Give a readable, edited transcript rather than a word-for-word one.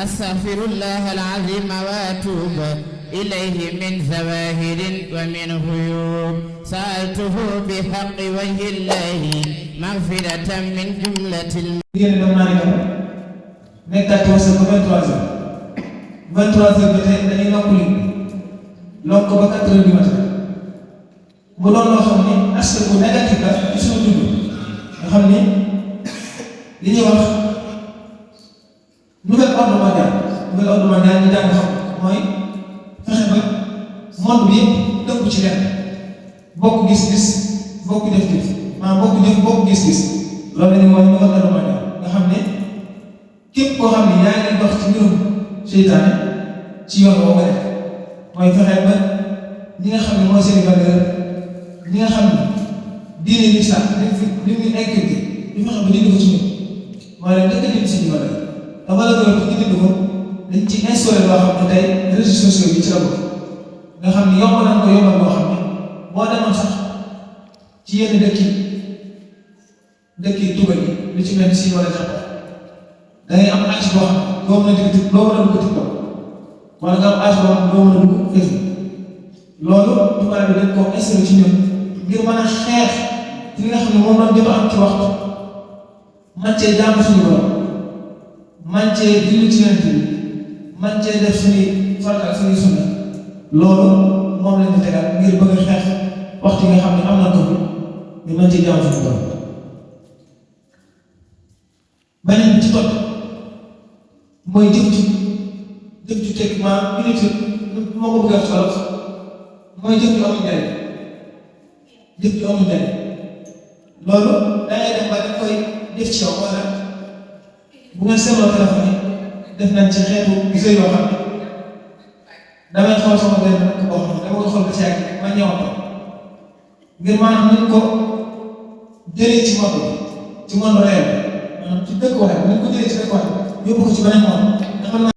أستغفر الله العظيم وأتوب إليه من ظواهر ومن غيوب سألته بحق وجه الله مغفرة من جملة nekkati wasa ba 23h ba tey dañuy noppali lonk ba 4h du matin mu doon loo xam ni aspect bu négatif la ci suñu dund nga xam ni li ñuy wax nouvel ordre mondial ñu jàng xam mooy fexe ba monde bi yëpp dëkku ci lenn bokk gis-gis bokk def-def maanaam bokk jëf bokk gis-gis loolu la ñuy wax nouvel ordre mondial nga xam ne képp koo xam ne yaa ngi dox ci mbirum seytaane ci yoon woo nga def mooy fexe ba ñi nga xam ne mooy seen valeur ñi nga xam ne diine l'islam li muy inculqué ñu fexe ba dindi ko ci ñun mooy leen dëkk dindi seen valeur te valeur yooyu pour ñu dindi ko dañ ci instauré loo xam ne tey réseaux sociaux bi ci la bokk nga xam ne yomb nañ ko yombal loo xam ne boo demoon sax ci yenn dëkk yi tugal yi lu ci mel ni Siin wala Japon da ngay am âge boo xam ne doo mën a dugg TikTok wala nga am âge boo xam ne doo mën a dugg Facebook loolu tubaab bi dañ koo installé ci ñun ngir mën a xeex ci li nga xam ne moom la jot a am ci waxtu man cee jaamu suñu borom man cee julli ci yonent bi man cee def suñuy farata ak suñuy sunna loolu moom lañ di tegal ngir bëgg a xeex waxtu yi nga xam ne am na ko ñu mën cee jaamu suñu borom beneen bi ci topp mooy jëf ju techniquement unité moo ko bëgg a solo mooy jëf ju amul njariñ loolu da ngay dem ba dañ koy def ci yow wala bu ngeen seetloo téléphone yi def nañ ci xeetu gisee yoo xam ne damay xool sama benn ko boo xam ne dama ko xool ba ci yàgg ma ñëwaat ko ngir maanaam nañ ko jëlee ci monde bi ci monde réel maanaam ci dëkk waxee nañ ko jëlee ci dëkk waxee yóbbu ko ci beneen monde